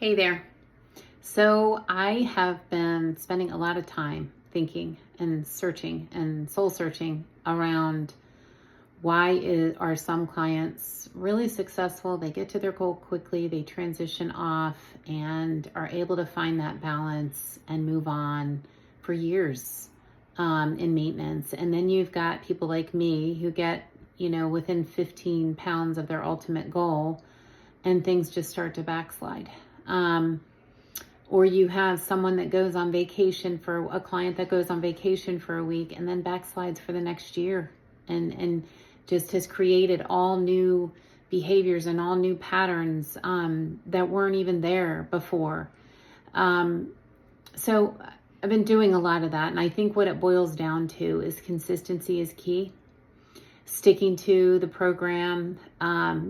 Hey there. So I have been spending a lot of time thinking and searching and soul searching around are some clients really successful? They get to their goal quickly, they transition off and are able to find that balance and move on for years in maintenance. And then you've got people like me who get, within 15 pounds of their ultimate goal and things just start to backslide. Or you have someone that goes on vacation for a client that goes on vacation for a week and then backslides for the next year and just has created all new behaviors and all new patterns that weren't even there before. So I've been doing a lot of that. And I think what it boils down to is consistency is key. Sticking to the program,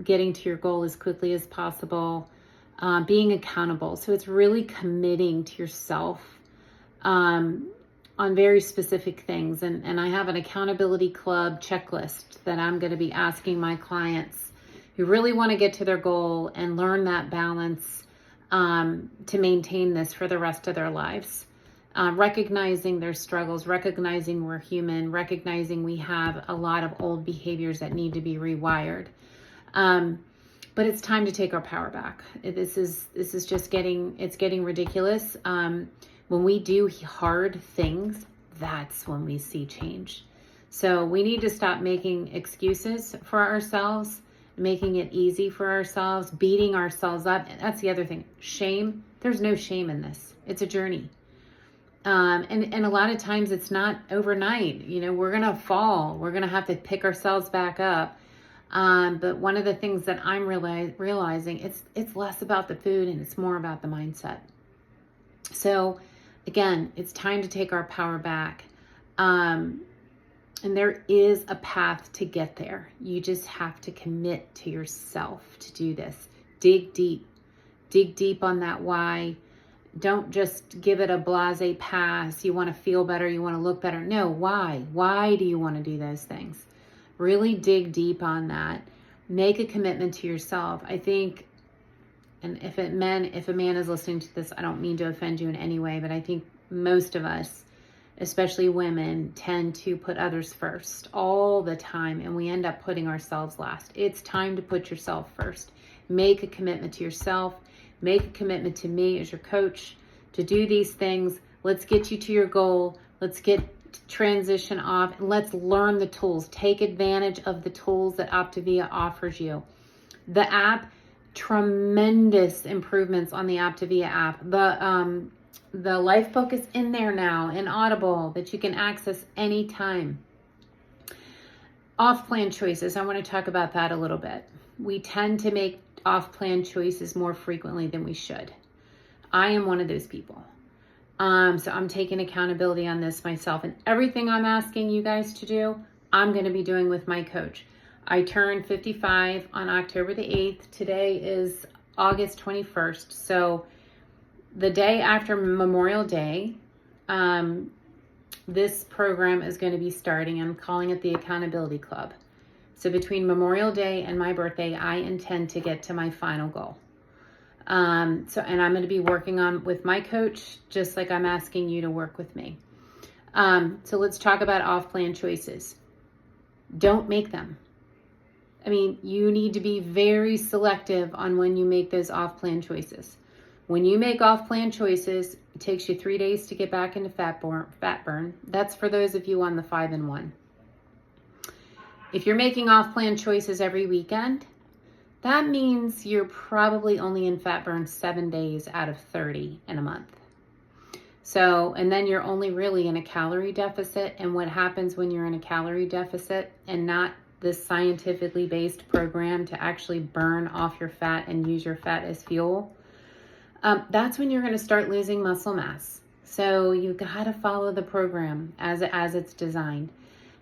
getting to your goal as quickly as possible, being accountable. So it's really committing to yourself on very specific things. And I have an accountability club checklist that I'm going to be asking my clients who really want to get to their goal and learn that balance to maintain this for the rest of their lives. Recognizing their struggles, recognizing we're human, recognizing we have a lot of old behaviors that need to be rewired. But it's time to take our power back. This is just getting ridiculous. When we do hard things, that's when we see change. So we need to stop making excuses for ourselves, making it easy for ourselves, beating ourselves up. That's the other thing. Shame, there's no shame in this. It's a journey. And a lot of times it's not overnight. We're going to fall. We're going to have to pick ourselves back up. But one of the things that I'm realizing, it's less about the food and it's more about the mindset. So again, it's time to take our power back. And there is a path to get there. You just have to commit to yourself to do this. Dig deep on that why. Don't just give it a blasé pass. You want to feel better. You want to look better. No, why? Why do you want to do those things? Really dig deep on that. Make a commitment to yourself. I think, and if a man is listening to this, I don't mean to offend you in any way, but I think most of us, especially women, tend to put others first all the time, and we end up putting ourselves last. It's time to put yourself first. Make a commitment to yourself. Make a commitment to me as your coach to do these things. Let's get you to your goal. Let's get transition off and let's learn the tools. Take advantage of the tools that Optavia offers you. The app, tremendous improvements on the Optavia app. The life book is in there now in Audible that you can access anytime. Off-plan choices. I want to talk about that a little bit. We tend to make off-plan choices more frequently than we should. I am one of those people. So I'm taking accountability on this myself, and everything I'm asking you guys to do, I'm going to be doing with my coach. I turned 55 on October the 8th. Today is August 21st. So the day after Memorial Day, this program is going to be starting. I'm calling it the Accountability Club. So between Memorial Day and my birthday, I intend to get to my final goal. And I'm going to be working on with my coach, just like I'm asking you to work with me. So let's talk about off-plan choices. Don't make them. I mean, you need to be very selective on when you make those off-plan choices. When you make off-plan choices, it takes you 3 days to get back into fat burn. That's for those of you on the 5 and 1. If you're making off-plan choices every weekend, that means you're probably only in fat burn 7 days out of 30 in a month. So, and then you're only really in a calorie deficit. And what happens when you're in a calorie deficit and not this scientifically based program to actually burn off your fat and use your fat as fuel? That's when you're going to start losing muscle mass. So you got to follow the program as it's designed.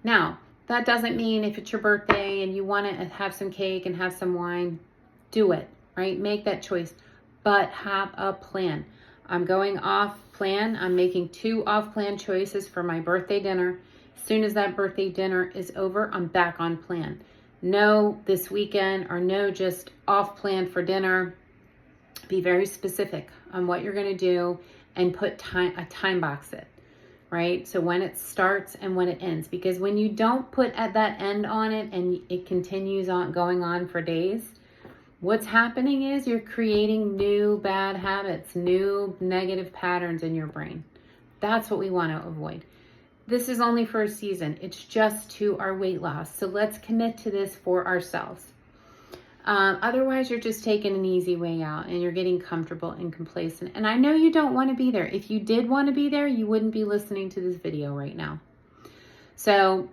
Now, that doesn't mean if it's your birthday and you want to have some cake and have some wine, do it, right? Make that choice, but have a plan. I'm going off plan. I'm making 2 off-plan choices for my birthday dinner. As soon as that birthday dinner is over, I'm back on plan. No this weekend or no just off plan for dinner Be very specific on what you're going to do and put a time box it, right? So when it starts and when it ends, because when you don't put at that end on it and it continues on going on for days, what's happening is you're creating new bad habits, new negative patterns in your brain. That's what we want to avoid. This is only for a season. It's just to our weight loss. So let's commit to this for ourselves. Otherwise, you're just taking an easy way out and you're getting comfortable and complacent. And I know you don't want to be there. If you did want to be there, you wouldn't be listening to this video right now. So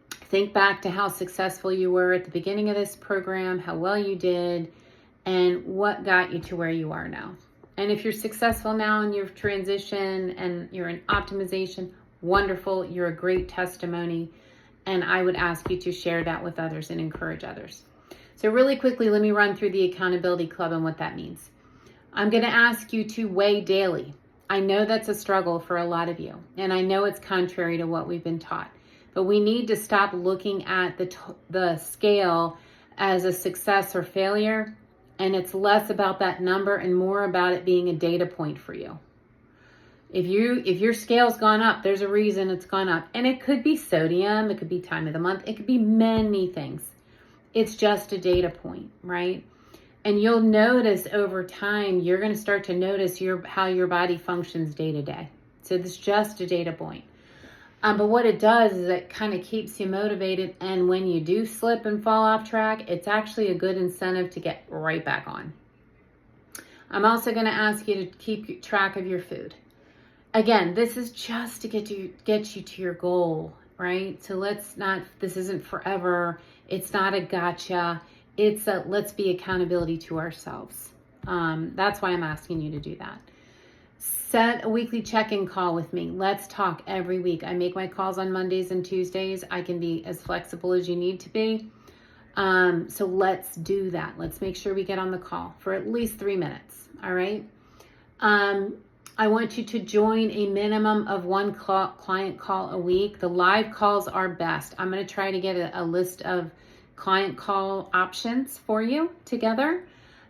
think back to how successful you were at the beginning of this program, how well you did, and what got you to where you are now. And if you're successful now in your transition and you're in optimization, wonderful. You're a great testimony. And I would ask you to share that with others and encourage others. So really quickly, let me run through the accountability club and what that means. I'm going to ask you to weigh daily. I know that's a struggle for a lot of you, and I know it's contrary to what weigh been taught, but we need to stop looking at the scale as a success or failure, and it's less about that number and more about it being a data point for you. If your scale's gone up, there's a reason it's gone up, and it could be sodium, it could be time of the month, it could be many things. It's just a data point, right? And you'll notice over time, you're going to start to notice how your body functions day to day. So it's just a data point. But what it does is it kind of keeps you motivated. And when you do slip and fall off track, it's actually a good incentive to get right back on. I'm also going to ask you to keep track of your food. Again, this is just to get you to your goal, right? So this isn't forever. It's not a gotcha. It's a let's be accountability to ourselves. That's why I'm asking you to do that. Set a weekly check-in call with me. Let's talk every week. I make my calls on Mondays and Tuesdays. I can be as flexible as you need to be. So let's do that. Let's make sure we get on the call for at least 3 minutes. All right. I want you to join a minimum of one client call a week. The live calls are best. I'm going to try to get a list of client call options for you together.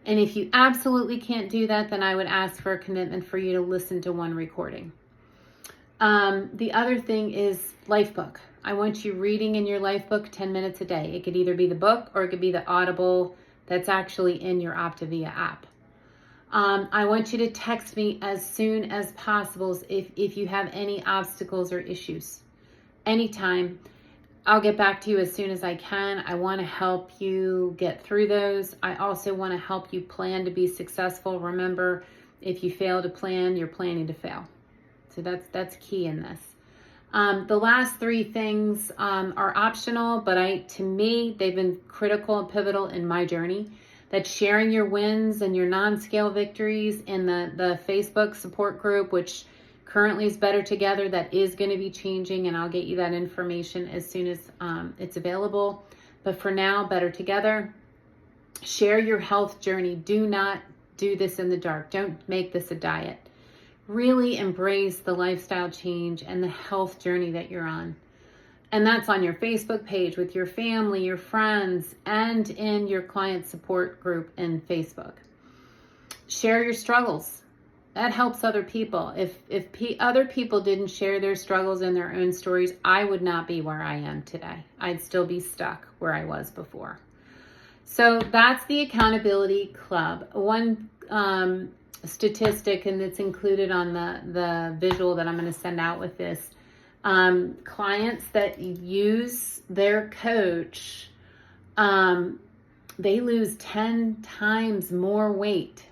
And if you absolutely can't do that, then I would ask for a commitment for you to listen to one recording. The other thing is life book. I want you reading in your life book 10 minutes a day. It could either be the book or it could be the Audible that's actually in your Optavia app. I want you to text me as soon as possible if you have any obstacles or issues. Anytime. I'll get back to you as soon as I can. I want to help you get through those. I also want to help you plan to be successful. Remember, if you fail to plan, you're planning to fail. So that's key in this. The last 3 things are optional, but to me, they've been critical and pivotal in my journey. That's sharing your wins and your non-scale victories in the Facebook support group, which currently is Better Together. That is going to be changing, and I'll get you that information as soon as it's available. But for now, Better Together. Share your health journey. Do not do this in the dark. Don't make this a diet. Really embrace the lifestyle change and the health journey that you're on. And that's on your Facebook page with your family, your friends, and in your client support group in Facebook. Share your struggles. That helps other people. If other people didn't share their struggles and their own stories, I would not be where I am today. I'd still be stuck where I was before. So that's the Accountability Club. One statistic, and it's included on the visual that I'm going to send out with this. Clients that use their coach, they lose 10 times more weight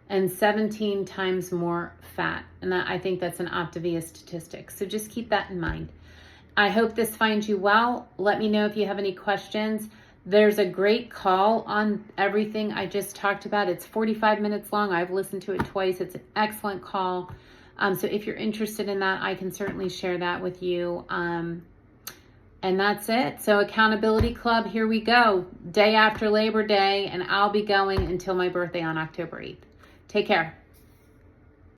and 17 times more fat. And I think that's an Optavia statistic. So just keep that in mind. I hope this finds you well. Let me know if you have any questions. There's a great call on everything I just talked about. It's 45 minutes long. I've listened to it twice. It's an excellent call. So if you're interested in that, I can certainly share that with you. And that's it. So Accountability Club, here we go. Day after Labor Day, and I'll be going until my birthday on October 8th. Take care.